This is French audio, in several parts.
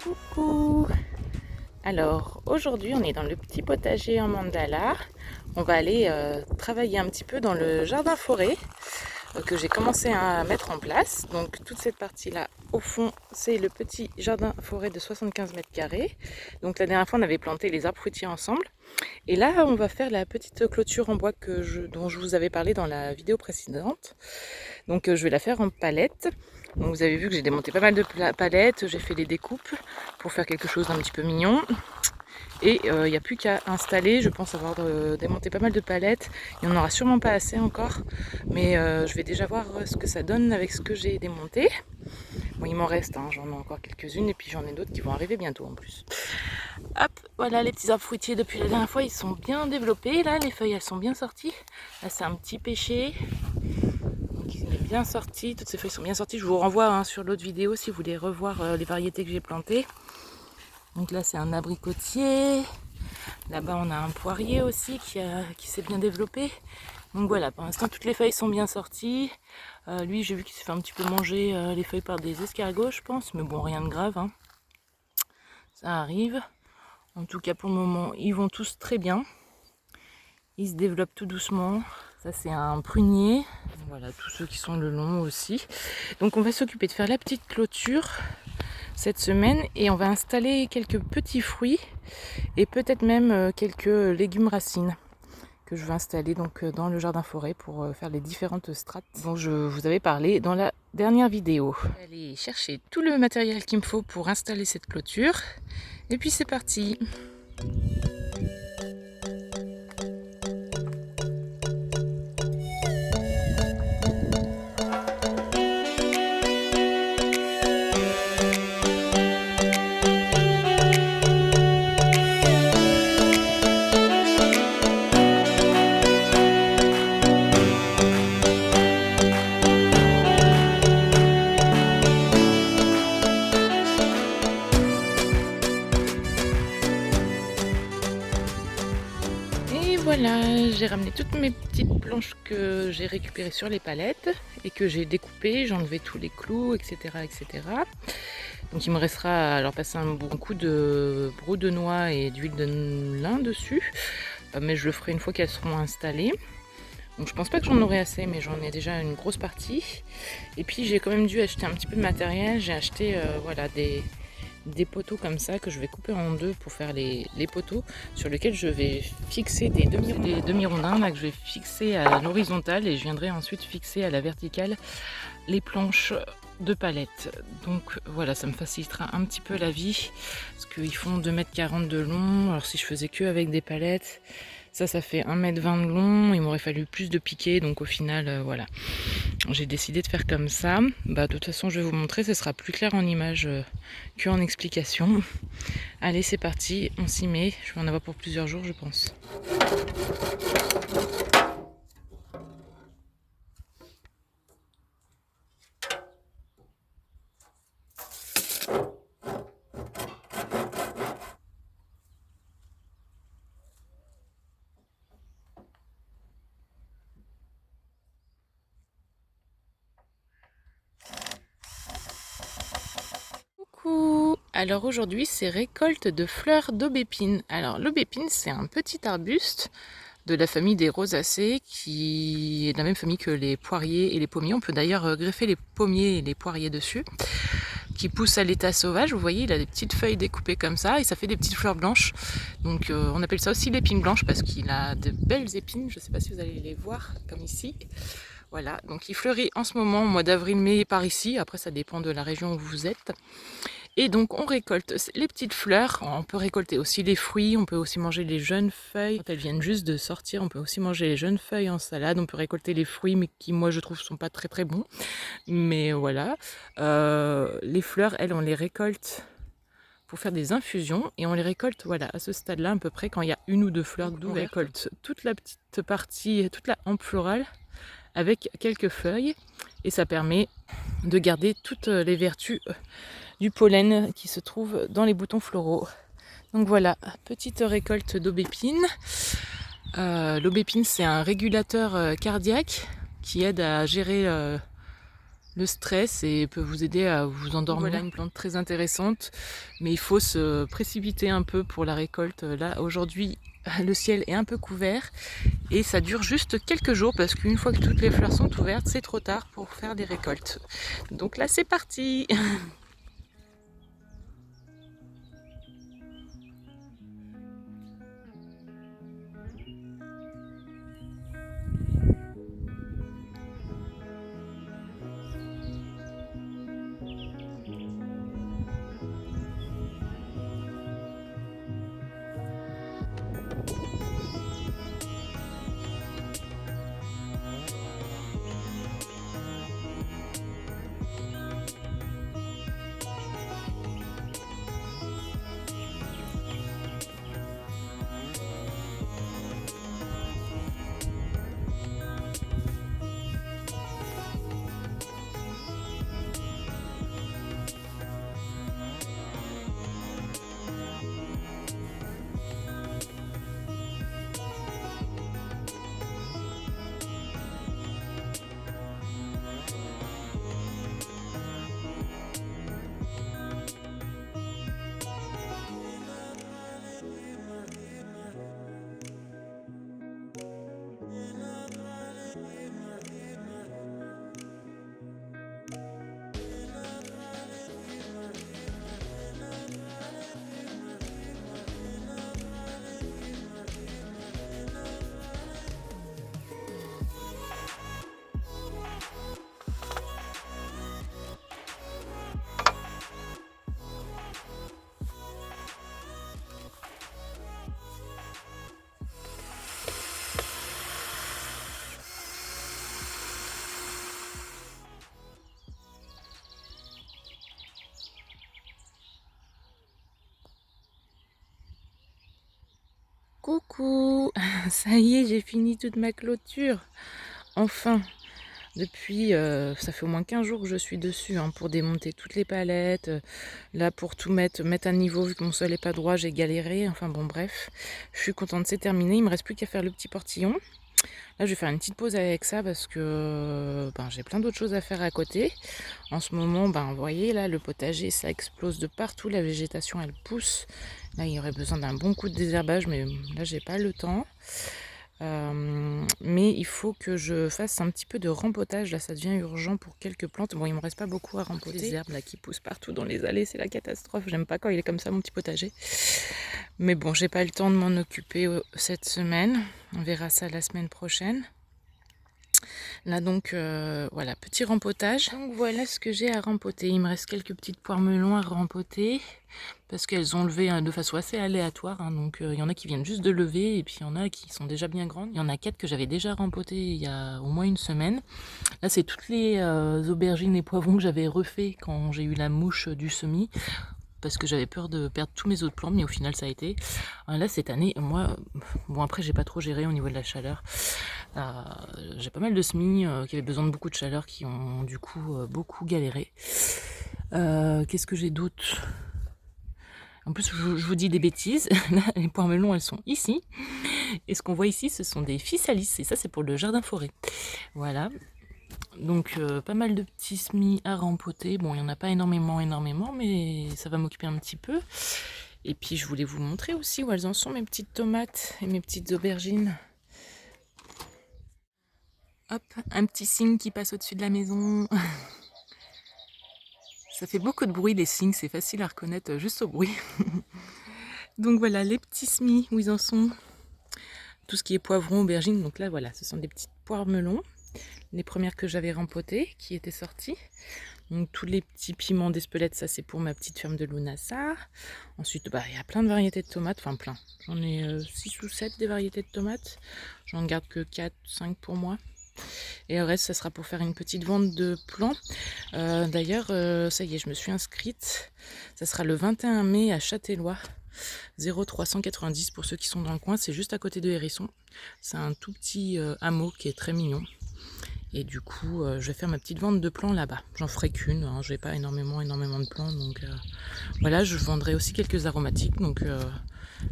Coucou. Alors aujourd'hui on est dans le petit potager en mandala. On va aller travailler un petit peu dans le jardin forêt que j'ai commencé à mettre en place. Donc toute cette partie là au fond c'est le petit jardin forêt de 75 mètres carrés. Donc la dernière fois on avait planté les arbres fruitiers ensemble. Et là on va faire la petite clôture en bois dont je vous avais parlé dans la vidéo précédente. Donc je vais la faire en palette. Donc vous avez vu que j'ai démonté pas mal de palettes, j'ai fait les découpes pour faire quelque chose d'un petit peu mignon. Et il n'y a plus qu'à installer, je pense avoir démonté pas mal de palettes. Il n'y en aura sûrement pas assez encore, mais je vais déjà voir ce que ça donne avec ce que j'ai démonté. Bon, il m'en reste, hein, j'en ai encore quelques-unes et puis j'en ai d'autres qui vont arriver bientôt en plus. Hop, voilà les petits arbres fruitiers depuis la dernière fois, ils sont bien développés. Là, les feuilles elles sont bien sorties. Là, c'est un petit pêcher. Il est bien sorti, toutes ces feuilles sont bien sorties. Je vous renvoie sur l'autre vidéo si vous voulez revoir les variétés que j'ai plantées. Donc là c'est un abricotier, là-bas on a un poirier aussi qui s'est bien développé. Donc voilà, pour l'instant toutes les feuilles sont bien sorties. Lui j'ai vu qu'il s'est fait un petit peu manger les feuilles par des escargots je pense, mais bon rien de grave, hein. Ça arrive. En tout cas pour le moment ils vont tous très bien. Ils se développent tout doucement. Ça c'est un prunier. Voilà, tous ceux qui sont le long aussi. Donc on va s'occuper de faire la petite clôture cette semaine et on va installer quelques petits fruits et peut-être même quelques légumes racines que je vais installer donc dans le jardin forêt pour faire les différentes strates dont je vous avais parlé dans la dernière vidéo. Je vais aller chercher tout le matériel qu'il me faut pour installer cette clôture et puis c'est parti. Voilà, j'ai ramené toutes mes petites planches que j'ai récupérées sur les palettes et que j'ai découpées, j'ai enlevé tous les clous, etc., etc. Donc il me restera à leur passer un bon coup de brou de noix et d'huile de lin dessus, mais je le ferai une fois qu'elles seront installées. Donc je pense pas que j'en aurai assez, mais j'en ai déjà une grosse partie. Et puis j'ai quand même dû acheter un petit peu de matériel, j'ai acheté voilà, des poteaux comme ça que je vais couper en deux pour faire les poteaux sur lesquels je vais fixer des demi-rondins là que je vais fixer à l'horizontale et je viendrai ensuite fixer à la verticale les planches de palettes. Donc voilà, ça me facilitera un petit peu la vie parce qu'ils font 2,40 m de long. Alors si je faisais que avec des palettes, ça fait 1,20 m de long, il m'aurait fallu plus de piquets, donc au final voilà, j'ai décidé de faire comme ça. De toute façon je vais vous montrer, ce sera plus clair en image qu'en explication. Allez c'est parti, on s'y met, je vais en avoir pour plusieurs jours je pense. Coucou. Alors aujourd'hui c'est récolte de fleurs d'aubépine. Alors l'aubépine c'est un petit arbuste de la famille des rosacées qui est de la même famille que les poiriers et les pommiers. On peut d'ailleurs greffer les pommiers et les poiriers dessus, qui pousse à l'état sauvage. Vous voyez, il a des petites feuilles découpées comme ça et ça fait des petites fleurs blanches. Donc on appelle ça aussi l'épine blanche parce qu'il a de belles épines. Je ne sais pas si vous allez les voir comme ici. Voilà, donc il fleurit en ce moment au mois d'avril-mai par ici. Après ça dépend de la région où vous êtes. Et donc on récolte les petites fleurs, on peut récolter aussi les fruits, on peut aussi manger les jeunes feuilles. Quand elles viennent juste de sortir, on peut aussi manger les jeunes feuilles en salade, on peut récolter les fruits mais qui moi je trouve sont pas très très bons. Mais voilà, les fleurs elles on les récolte pour faire des infusions et on les récolte voilà à ce stade là à peu près quand il y a une ou deux fleurs d'où on récolte toute la petite partie, toute la hampe florale avec quelques feuilles et ça permet de garder toutes les vertus du pollen qui se trouve dans les boutons floraux. Donc voilà, petite récolte d'aubépine. L'aubépine c'est un régulateur cardiaque qui aide à gérer le stress et peut vous aider à vous endormir. Voilà une plante très intéressante, mais il faut se précipiter un peu pour la récolte. Là, aujourd'hui, le ciel est un peu couvert et ça dure juste quelques jours parce qu'une fois que toutes les fleurs sont ouvertes, c'est trop tard pour faire des récoltes. Donc là, c'est parti! Coucou, ça y est, j'ai fini toute ma clôture. Enfin, depuis, ça fait au moins 15 jours que je suis dessus pour démonter toutes les palettes. Là, pour tout mettre à niveau, vu que mon sol n'est pas droit, j'ai galéré. Enfin bon, bref, je suis contente, c'est terminé. Il me reste plus qu'à faire le petit portillon. Là, je vais faire une petite pause avec ça parce que j'ai plein d'autres choses à faire à côté. En ce moment, vous voyez, là, le potager, ça explose de partout. La végétation, elle pousse. Là, il y aurait besoin d'un bon coup de désherbage, mais là, j'ai pas le temps. Mais il faut que je fasse un petit peu de rempotage. Là, ça devient urgent pour quelques plantes. Bon, il me reste pas beaucoup à rempoter. Les herbes là qui poussent partout dans les allées, c'est la catastrophe. J'aime pas quand il est comme ça, mon petit potager. Mais bon, j'ai pas le temps de m'en occuper cette semaine. On verra ça la semaine prochaine. Là donc, voilà, petit rempotage. Donc voilà ce que j'ai à rempoter. Il me reste quelques petites poires melons à rempoter parce qu'elles ont levé de façon assez aléatoire. Donc il y en a qui viennent juste de lever et puis il y en a qui sont déjà bien grandes. Il y en a 4 que j'avais déjà rempotées il y a au moins une semaine. Là, c'est toutes les aubergines et poivrons que j'avais refait quand j'ai eu la mouche du semis, parce que j'avais peur de perdre tous mes autres plantes, mais au final ça a été. Là cette année, moi, bon après j'ai pas trop géré au niveau de la chaleur. J'ai pas mal de semis qui avaient besoin de beaucoup de chaleur, qui ont du coup beaucoup galéré. Qu'est-ce que j'ai d'autre? En plus, je vous dis des bêtises. Là, les poires melons, elles sont ici. Et ce qu'on voit ici, ce sont des physalis. Et ça, c'est pour le jardin forêt. Voilà. Donc pas mal de petits semis à rempoter. Bon, il n'y en a pas énormément, mais ça va m'occuper un petit peu. Et puis je voulais vous montrer aussi où elles en sont, mes petites tomates et mes petites aubergines. Hop, un petit cygne qui passe au-dessus de la maison. Ça fait beaucoup de bruit les cygnes, c'est facile à reconnaître juste au bruit. Donc voilà, les petits semis, où ils en sont. Tout ce qui est poivron, aubergine. Donc là voilà, ce sont des petites poires melons. Les premières que j'avais rempotées, qui étaient sorties. Donc tous les petits piments d'Espelette, ça c'est pour ma petite ferme de Lunassar. Ensuite, il y a plein de variétés de tomates, enfin plein. J'en ai 6 ou 7 des variétés de tomates. J'en garde que 4, 5 pour moi. Et le reste, ça sera pour faire une petite vente de plants. D'ailleurs, ça y est, je me suis inscrite. Ça sera le 21 mai à Châtellois. 0390 pour ceux qui sont dans le coin, c'est juste à côté de Hérisson. C'est un tout petit hameau qui est très mignon. Et du coup, je vais faire ma petite vente de plants là-bas. J'en ferai qu'une, je n'ai pas énormément de plants. Donc voilà, je vendrai aussi quelques aromatiques. Donc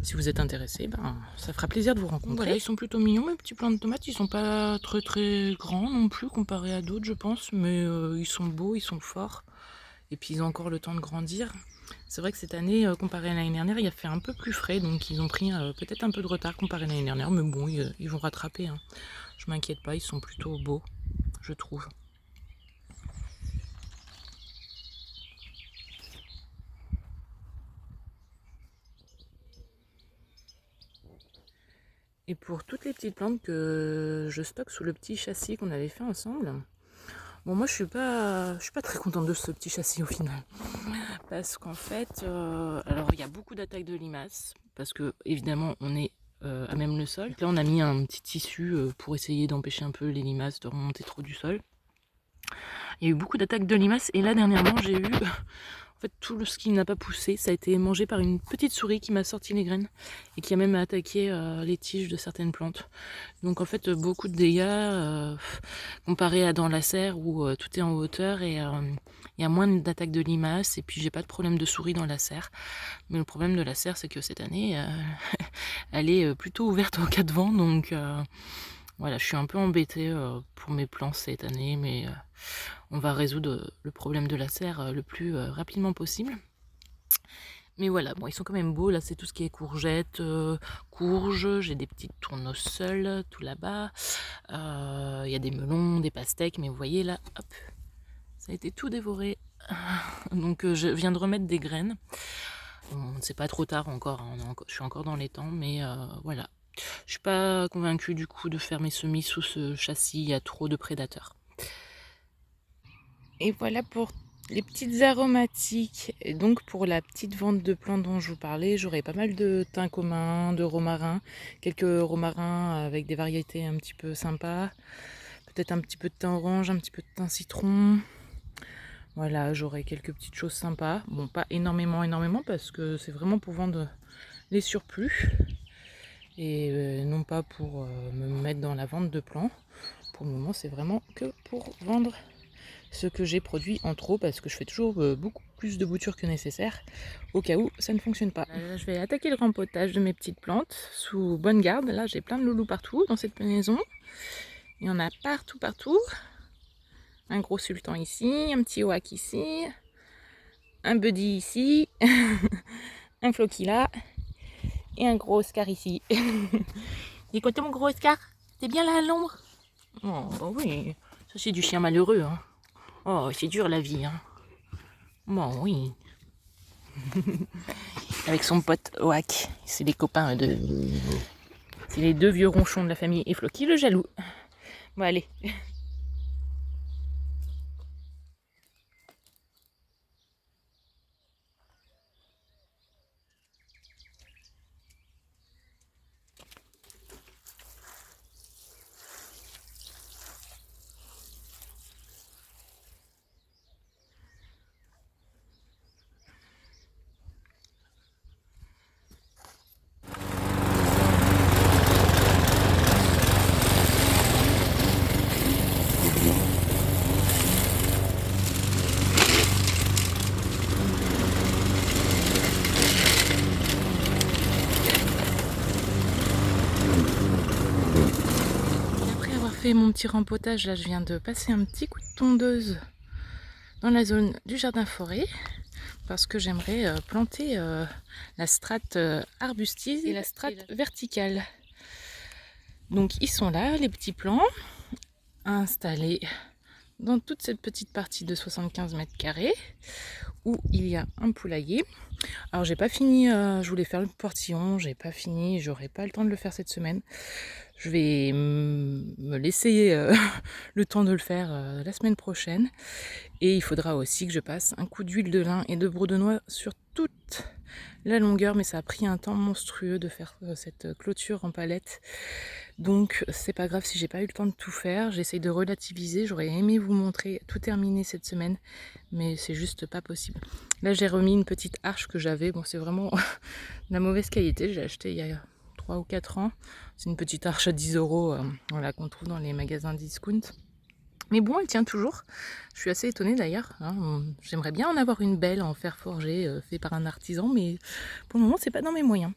Si vous êtes intéressé, ça fera plaisir de vous rencontrer. Voilà, ils sont plutôt mignons mes petits plants de tomates. Ils sont pas très grands non plus comparés à d'autres je pense, mais ils sont beaux, ils sont forts. Et puis ils ont encore le temps de grandir. C'est vrai que cette année, comparé à l'année dernière, il a fait un peu plus frais, donc ils ont pris peut-être un peu de retard comparé à l'année dernière, mais bon, ils vont rattraper. Hein. Je m'inquiète pas, ils sont plutôt beaux, je trouve. Et pour toutes les petites plantes que je stocke sous le petit châssis qu'on avait fait ensemble, bon moi je suis pas très contente de ce petit châssis au final. Parce qu'en fait, alors il y a beaucoup d'attaques de limaces, parce que évidemment on est à même le sol. Donc là on a mis un petit tissu pour essayer d'empêcher un peu les limaces de remonter trop du sol. Il y a eu beaucoup d'attaques de limaces et là dernièrement j'ai eu en fait tout ce qui n'a pas poussé, ça a été mangé par une petite souris qui m'a sorti les graines et qui a même attaqué les tiges de certaines plantes. Donc en fait beaucoup de dégâts comparé à dans la serre où tout est en hauteur et il y a moins d'attaques de limaces et puis j'ai pas de problème de souris dans la serre. Mais le problème de la serre c'est que cette année elle est plutôt ouverte en cas de vent, donc voilà, je suis un peu embêtée pour mes plants cette année, mais on va résoudre le problème de la serre le plus rapidement possible. Mais voilà, bon, ils sont quand même beaux. Là, c'est tout ce qui est courgettes, courges. J'ai des petites tournesols tout là-bas. Il y a des melons, des pastèques, mais vous voyez là, hop, ça a été tout dévoré. Donc je viens de remettre des graines. Bon, c'est pas trop tard encore, hein, je suis encore dans les temps, mais voilà. Je suis pas convaincue du coup de faire mes semis sous ce châssis, il y a trop de prédateurs. Et voilà pour les petites aromatiques. Et donc pour la petite vente de plantes dont je vous parlais, j'aurai pas mal de thym commun, de romarin, quelques romarins avec des variétés un petit peu sympas, peut-être un petit peu de thym orange, un petit peu de thym citron. Voilà, j'aurai quelques petites choses sympas. Bon, pas énormément parce que c'est vraiment pour vendre les surplus et non pas pour me mettre dans la vente de plants. Pour le moment, c'est vraiment que pour vendre ce que j'ai produit en trop, parce que je fais toujours beaucoup plus de boutures que nécessaire au cas où ça ne fonctionne pas. Là, je vais attaquer le rempotage de mes petites plantes sous bonne garde. Là, j'ai plein de loulous partout dans cette maison. Il y en a partout. Un gros sultan ici, un petit oak ici, un buddy ici, un floki là et un gros Oscar ici. Il est content mon gros Oscar? T'es bien là à l'ombre? Oh bah oui, ça c'est du chien malheureux. Hein. Oh c'est dur la vie. Hein. Bon oui. Avec son pote Oak, c'est les copains de... C'est les deux vieux ronchons de la famille et Floki le jaloux. Bon allez. Mon petit rempotage, là je viens de passer un petit coup de tondeuse dans la zone du jardin forêt parce que j'aimerais planter la strate arbustive et la strate verticale. Donc ils sont là, les petits plants installés dans toute cette petite partie de 75 mètres carrés où il y a un poulailler. Alors j'ai pas fini, je voulais faire le portillon, j'ai pas fini, j'aurai pas le temps de le faire cette semaine. Je vais me laisser le temps de le faire la semaine prochaine. Et il faudra aussi que je passe un coup d'huile de lin et de brou de noix sur toute la longueur. Mais ça a pris un temps monstrueux de faire cette clôture en palette. Donc c'est pas grave si j'ai pas eu le temps de tout faire. J'essaye de relativiser. J'aurais aimé vous montrer tout terminé cette semaine. Mais c'est juste pas possible. Là j'ai remis une petite arche que j'avais. Bon c'est vraiment de la mauvaise qualité. J'ai acheté il y a 3 ou 4 ans. C'est une petite arche à 10 €, voilà, qu'on trouve dans les magasins discount. Mais bon, elle tient toujours. Je suis assez étonnée d'ailleurs. Hein. J'aimerais bien en avoir une belle en fer forgé, fait par un artisan, mais pour le moment, c'est pas dans mes moyens.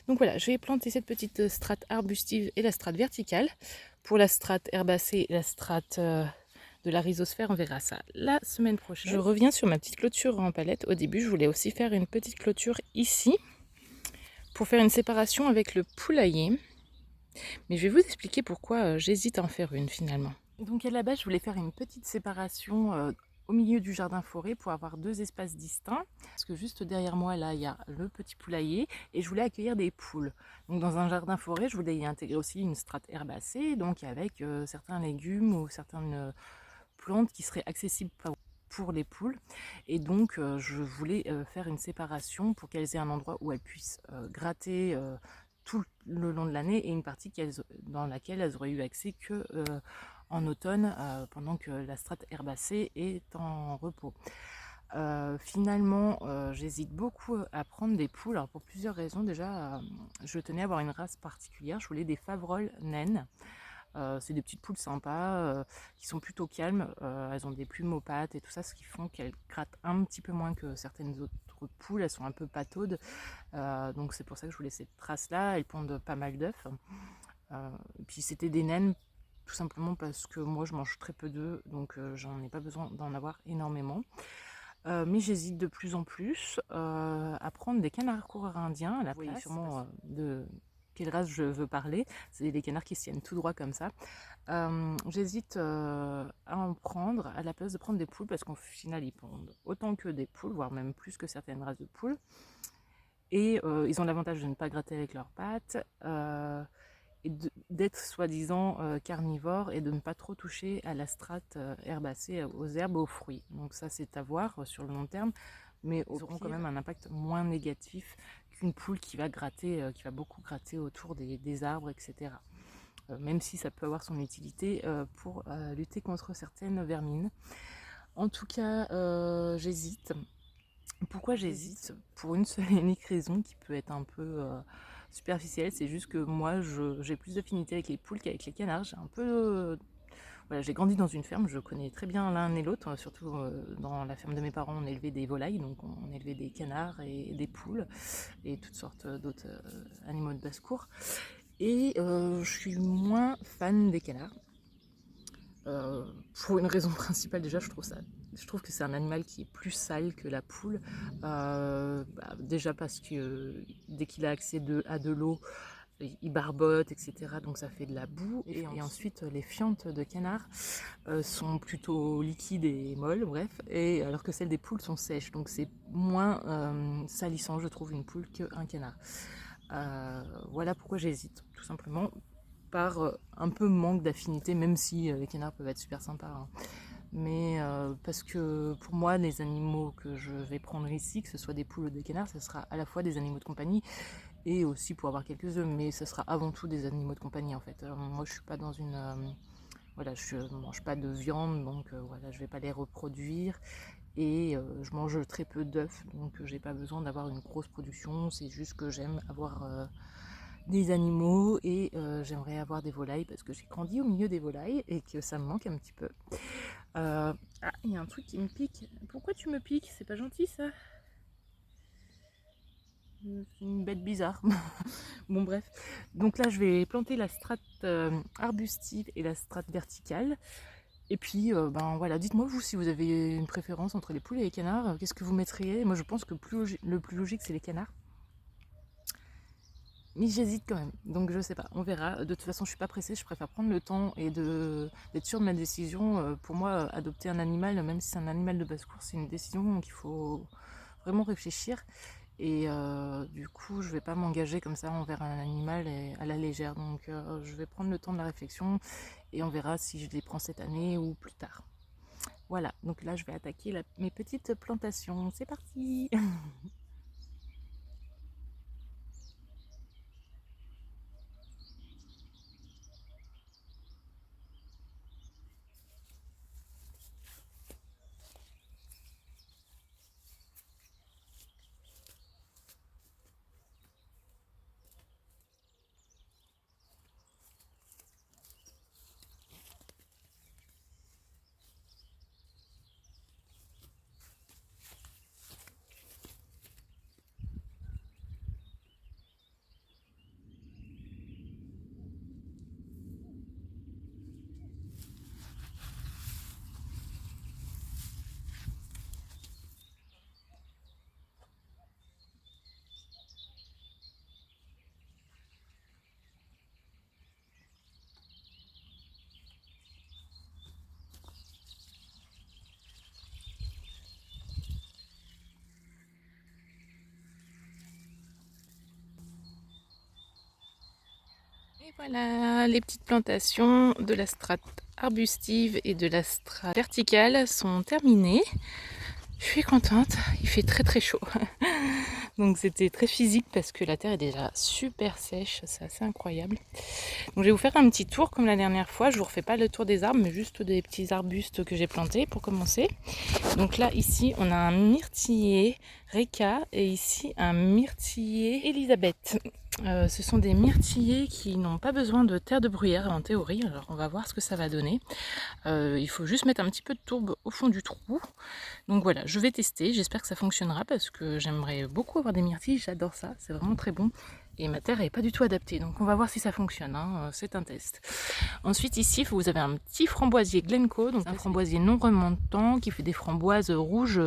Donc voilà, je vais planter cette petite strate arbustive et la strate verticale. Pour la strate herbacée et la strate de la rhizosphère, on verra ça la semaine prochaine. Je reviens sur ma petite clôture en palette. Au début, je voulais aussi faire une petite clôture ici pour faire une séparation avec le poulailler. Mais je vais vous expliquer pourquoi j'hésite à en faire une finalement. Donc à la base, je voulais faire une petite séparation au milieu du jardin forêt pour avoir deux espaces distincts. Parce que juste derrière moi, là, il y a le petit poulailler et je voulais accueillir des poules. Donc dans un jardin forêt, je voulais y intégrer aussi une strate herbacée, donc avec certains légumes ou certaines plantes qui seraient accessibles pour les poules. Et donc je voulais faire une séparation pour qu'elles aient un endroit où elles puissent gratter tout le long de l'année et une partie dans laquelle elles auraient eu accès que en automne pendant que la strate herbacée est en repos. Finalement, j'hésite beaucoup à prendre des poules, alors pour plusieurs raisons. Déjà, je tenais à avoir une race particulière, je voulais des Faverolles naines. C'est des petites poules sympas qui sont plutôt calmes. Elles ont des plumes aux pattes et tout ça, ce qui font qu'elles grattent un petit peu moins que certaines autres poules. Elles sont un peu pataudes. Donc c'est pour ça que je voulais cette race-là. Elles pondent pas mal d'œufs. Et puis c'était des naines tout simplement parce que moi je mange très peu d'œufs, donc j'en ai pas besoin d'en avoir énormément. Mais j'hésite de plus en plus à prendre des canards coureurs indiens à la place. Sûrement de quelle race je veux parler. C'est des canards qui se tiennent tout droit comme ça. J'hésite à en prendre à la place de prendre des poules parce qu'au final ils pondent autant que des poules, voire même plus que certaines races de poules. Et ils ont l'avantage de ne pas gratter avec leurs pattes et d'être soi-disant carnivores et de ne pas trop toucher à la strate herbacée, aux herbes, aux fruits. Donc ça c'est à voir sur le long terme, mais ils auront quand même un impact moins négatif qu'une poule qui va gratter, qui va beaucoup gratter autour des arbres, etc. Même si ça peut avoir son utilité pour lutter contre certaines vermines. En tout cas, j'hésite. Pourquoi j'hésite? Pour une seule et unique raison qui peut être un peu superficielle, c'est juste que moi j'ai plus d'affinité avec les poules qu'avec les canards. J'ai un peu. Voilà, j'ai grandi dans une ferme, je connais très bien l'un et l'autre, surtout dans la ferme de mes parents, on élevait des volailles, donc on élevait des canards et des poules et toutes sortes d'autres animaux de basse-cour. Et je suis moins fan des canards. Pour une raison principale, déjà, je trouve que c'est un animal qui est plus sale que la poule. Déjà parce que dès qu'il a accès à de l'eau, il barbote, etc. Donc ça fait de la boue. Et ensuite, les fientes de canard sont plutôt liquides et molles, bref. Et alors que celles des poules sont sèches. Donc c'est moins salissant, je trouve, une poule qu'un canard. Voilà pourquoi j'hésite, tout simplement. Par un peu manque d'affinité, même si les canards peuvent être super sympas. Hein. Mais parce que pour moi, les animaux que je vais prendre ici, que ce soit des poules ou des canards, ce sera à la fois des animaux de compagnie et aussi pour avoir quelques œufs, mais ce sera avant tout des animaux de compagnie en fait. Moi, je suis pas dans une... voilà, je mange pas de viande, donc voilà, je vais pas les reproduire. Et je mange très peu d'œufs, donc j'ai pas besoin d'avoir une grosse production, c'est juste que j'aime avoir des animaux et j'aimerais avoir des volailles parce que j'ai grandi au milieu des volailles et que ça me manque un petit peu. Ah, il y a un truc qui me pique. Pourquoi tu me piques? C'est pas gentil ça. C'est une bête bizarre. Bon bref. Donc là je vais planter la strate arbustive et la strate verticale. Et puis ben voilà, dites-moi vous si vous avez une préférence entre les poules et les canards. Qu'est-ce que vous mettriez? Moi je pense que le plus logique c'est les canards. Mais j'hésite quand même, donc je sais pas, on verra. De toute façon, je suis pas pressée, je préfère prendre le temps et d'être sûre de ma décision. Pour moi, adopter un animal, même si c'est un animal de basse-cour, c'est une décision qu'il faut vraiment réfléchir. Et du coup, je vais pas m'engager comme ça envers un animal à la légère. Donc je vais prendre le temps de la réflexion et on verra si je les prends cette année ou plus tard. Voilà, donc là, je vais attaquer mes petites plantations. C'est parti! Voilà, les petites plantations de la strate arbustive et de la strate verticale sont terminées. Je suis contente, il fait très très chaud. Donc c'était très physique parce que la terre est déjà super sèche, c'est assez incroyable. Donc je vais vous faire un petit tour comme la dernière fois. Je vous refais pas le tour des arbres mais juste des petits arbustes que j'ai plantés pour commencer. Donc là ici on a un myrtillier Reka et ici un myrtillier Elisabeth. Ce sont des myrtillers qui n'ont pas besoin de terre de bruyère en théorie, alors on va voir ce que ça va donner. Il faut juste mettre un petit peu de tourbe au fond du trou. Donc voilà, je vais tester, j'espère que ça fonctionnera parce que j'aimerais beaucoup avoir des myrtilles, j'adore ça, c'est vraiment très bon. Et ma terre n'est pas du tout adaptée, donc on va voir si ça fonctionne, hein. C'est un test. Ensuite ici, vous avez un petit framboisier Glencoe, donc un framboisier non remontant qui fait des framboises rouges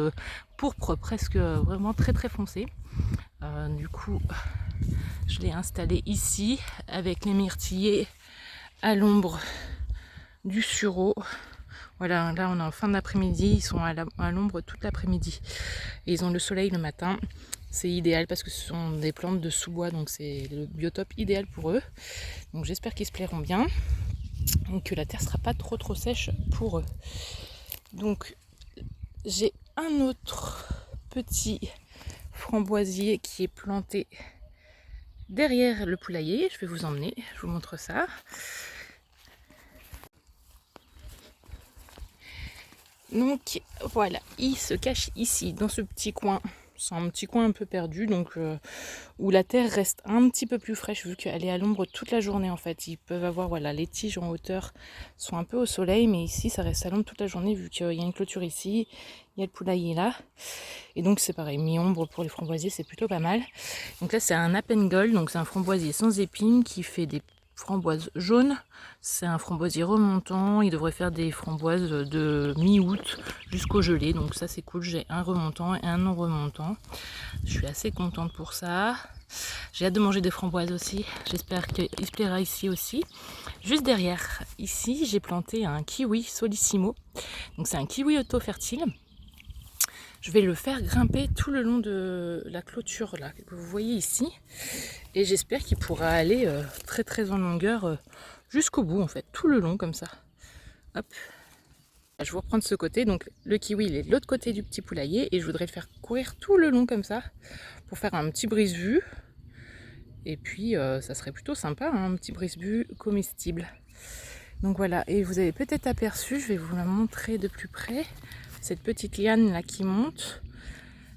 pourpres, presque vraiment très très foncées. Du coup, je l'ai installé ici avec les myrtillers à l'ombre du sureau. Voilà, là on est en fin d'après-midi, ils sont à l'ombre toute l'après-midi. Et ils ont le soleil le matin. C'est idéal parce que ce sont des plantes de sous-bois, donc c'est le biotope idéal pour eux. Donc j'espère qu'ils se plairont bien et que la terre ne sera pas trop sèche pour eux. Donc j'ai un autre petit framboisier qui est planté derrière le poulailler. Je vais vous emmener, je vous montre ça. Donc voilà, il se cache ici, dans ce petit coin. C'est un petit coin un peu perdu, donc où la terre reste un petit peu plus fraîche, vu qu'elle est à l'ombre toute la journée en fait. Ils peuvent avoir, voilà, les tiges en hauteur sont un peu au soleil, mais ici ça reste à l'ombre toute la journée, vu qu'il y a une clôture ici, il y a le poulailler là. Et donc c'est pareil, mi-ombre pour les framboisiers, c'est plutôt pas mal. Donc là c'est un Appengol, donc c'est un framboisier sans épines qui fait des framboises jaunes. C'est un framboisier remontant, il devrait faire des framboises de mi-août jusqu'au gelé, donc ça c'est cool. J'ai un remontant et un non remontant, je suis assez contente pour ça. J'ai hâte de manger des framboises aussi, j'espère qu'il se plaira ici aussi. Juste derrière, ici j'ai planté un kiwi solissimo, donc c'est un kiwi auto-fertile. Je vais le faire grimper tout le long de la clôture là, que vous voyez ici. Et j'espère qu'il pourra aller très en longueur jusqu'au bout en fait, tout le long comme ça. Hop. Je vais vous reprendre ce côté, donc le kiwi il est de l'autre côté du petit poulailler et je voudrais le faire courir tout le long comme ça pour faire un petit brise-vue. Et puis ça serait plutôt sympa, hein, un petit brise-vue comestible. Donc voilà, et vous avez peut-être aperçu, je vais vous la montrer de plus près, cette petite liane là qui monte.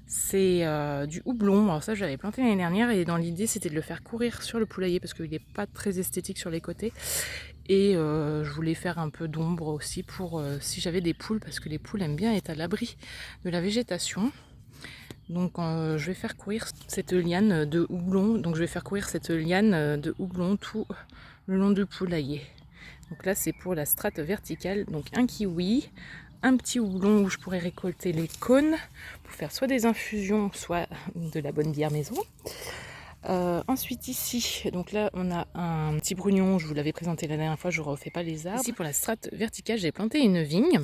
C'est du houblon. Alors ça j'avais planté l'année dernière et dans l'idée c'était de le faire courir sur le poulailler parce qu'il n'est pas très esthétique sur les côtés. Et je voulais faire un peu d'ombre aussi pour si j'avais des poules, parce que les poules aiment bien être à l'abri de la végétation. Donc je vais faire courir cette liane de houblon. Donc je vais faire courir cette liane de houblon tout le long du poulailler. Donc là c'est pour la strate verticale. Donc un kiwi, un petit houblon où je pourrais récolter les cônes pour faire soit des infusions, soit de la bonne bière maison. Ensuite ici, donc là on a un petit brugnon, je vous l'avais présenté la dernière fois, je ne refais pas les arbres. Ici pour la strate verticale, j'ai planté une vigne.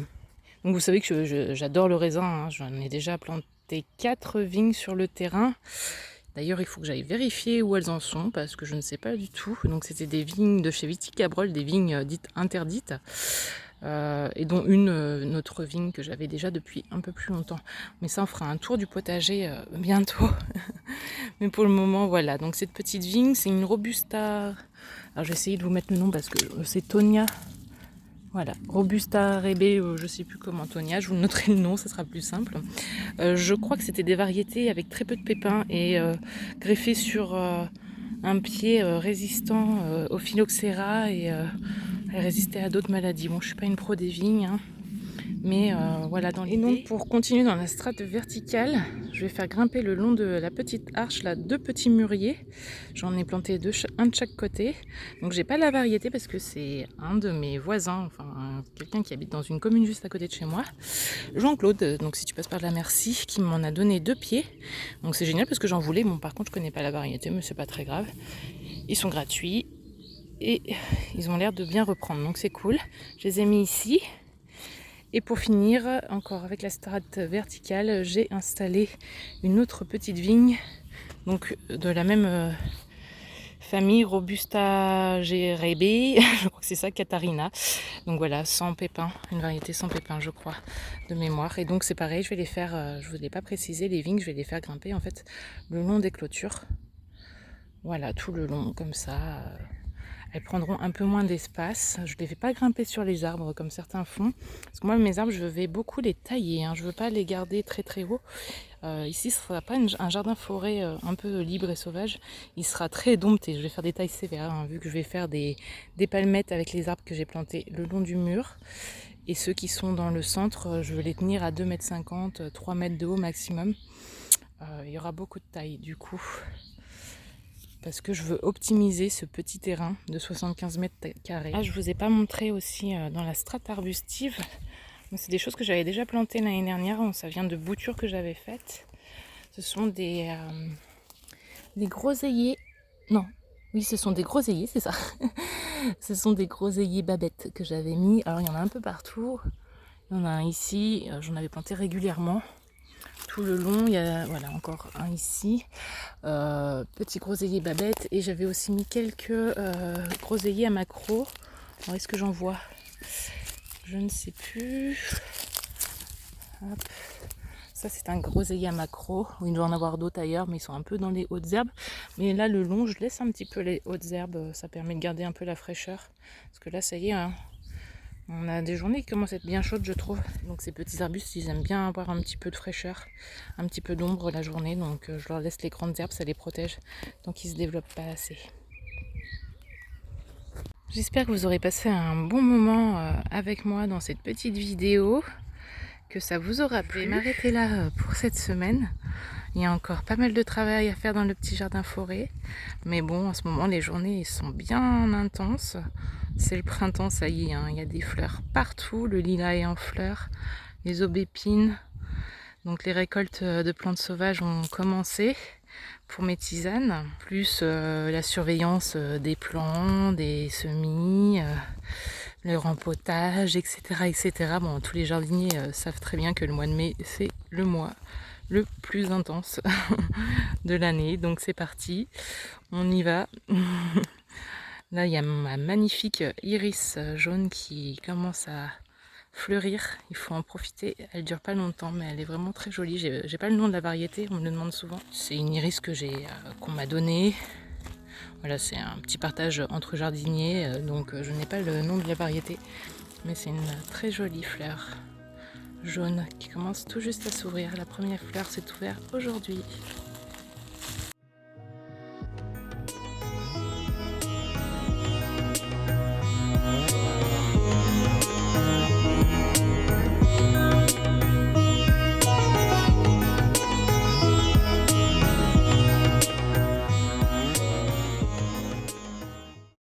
Donc vous savez que j'adore le raisin, hein. J'en ai déjà planté 4 vignes sur le terrain. D'ailleurs il faut que j'aille vérifier où elles en sont parce que je ne sais pas du tout. Donc c'était des vignes de chez Viticabrol, des vignes dites interdites. Et dont une autre vigne que j'avais déjà depuis un peu plus longtemps. Mais ça on fera un tour du potager bientôt. Mais pour le moment voilà, donc cette petite vigne c'est une Robusta. Alors j'ai essayé de vous mettre le nom parce que c'est Tonia. Voilà, Robusta Rebe, je sais plus comment Tonia, je vous noterai le nom, ça sera plus simple. Je crois que c'était des variétés avec très peu de pépins et greffées sur un pied résistant au phylloxéra et elle résistait à d'autres maladies. Bon, je suis pas une pro des vignes, hein, mais voilà dans l'idée. Et donc pour continuer dans la strate verticale, je vais faire grimper le long de la petite arche là 2 petits mûriers. J'en ai planté un de chaque côté. Donc j'ai pas la variété parce que c'est un de mes voisins, enfin quelqu'un qui habite dans une commune juste à côté de chez moi, Jean-Claude. Donc si tu passes par là, merci, qui m'en a donné 2 pieds. Donc c'est génial parce que j'en voulais. Bon par contre je connais pas la variété, mais c'est pas très grave. Ils sont gratuits. Et ils ont l'air de bien reprendre, donc c'est cool. Je les ai mis ici. Et pour finir, encore avec la strate verticale, j'ai installé une autre petite vigne, donc de la même famille Robusta Gerebe, je crois que c'est ça, Catarina. Donc voilà, sans pépins, une variété sans pépins je crois, de mémoire. Et donc c'est pareil, je vais les faire, je ne vous l'ai pas précisé, les vignes, je vais les faire grimper en fait le long des clôtures. Voilà, tout le long comme ça. Elles prendront un peu moins d'espace. Je ne les fais pas grimper sur les arbres comme certains font. Parce que moi, mes arbres, je vais beaucoup les tailler. Je ne veux pas les garder très très haut. Ici, ce ne sera pas un jardin-forêt un peu libre et sauvage. Il sera très dompté. Je vais faire des tailles sévères, vu que je vais faire des palmettes avec les arbres que j'ai plantés le long du mur. Et ceux qui sont dans le centre, je vais les tenir à 2,50 m, 3 mètres de haut maximum. Il y aura beaucoup de taille du coup. Parce que je veux optimiser ce petit terrain de 75 mètres carrés. Ah, je vous ai pas montré aussi dans la strate arbustive. C'est des choses que j'avais déjà plantées l'année dernière. Ça vient de boutures que j'avais faites. Ce sont des groseilliers. Non, oui, ce sont des groseilliers, c'est ça. Ce sont des groseilliers babettes que j'avais mis. Alors, il y en a un peu partout. Il y en a un ici. J'en avais planté régulièrement. Tout le long, il y a voilà, encore un ici, petit groseillier babette, et j'avais aussi mis quelques groseilliers à maquereau. Alors est-ce que j'en vois? Je ne sais plus. Hop. Ça c'est un groseillier à maquereau, il doit en avoir d'autres ailleurs, mais ils sont un peu dans les hautes herbes. Mais là le long, je laisse un petit peu les hautes herbes, ça permet de garder un peu la fraîcheur. Parce que là ça y est, on a des journées qui commencent à être bien chaudes, je trouve. Donc ces petits arbustes, ils aiment bien avoir un petit peu de fraîcheur, un petit peu d'ombre la journée. Donc je leur laisse les grandes herbes, ça les protège. Donc ils ne se développent pas assez. J'espère que vous aurez passé un bon moment avec moi dans cette petite vidéo, que ça vous aura plu. Je vais m'arrêter là pour cette semaine. Il y a encore pas mal de travail à faire dans le petit jardin forêt. Mais bon, en ce moment, les journées sont bien intenses. C'est le printemps, ça y est, il y a des fleurs partout. Le lilas est en fleurs, les aubépines. Donc les récoltes de plantes sauvages ont commencé pour mes tisanes. Plus la surveillance des plants, des semis, le rempotage, etc. etc. Bon, tous les jardiniers savent très bien que le mois de mai, c'est le mois le plus intense de l'année. Donc c'est parti, on y va. Là, il y a ma magnifique iris jaune qui commence à fleurir. Il faut en profiter. Elle dure pas longtemps, mais elle est vraiment très jolie. J'ai pas le nom de la variété, on me le demande souvent. C'est une iris que qu'on m'a donnée. Voilà, c'est un petit partage entre jardiniers, donc je n'ai pas le nom de la variété, mais c'est une très jolie fleur jaune qui commence tout juste à s'ouvrir. La première fleur s'est ouverte aujourd'hui.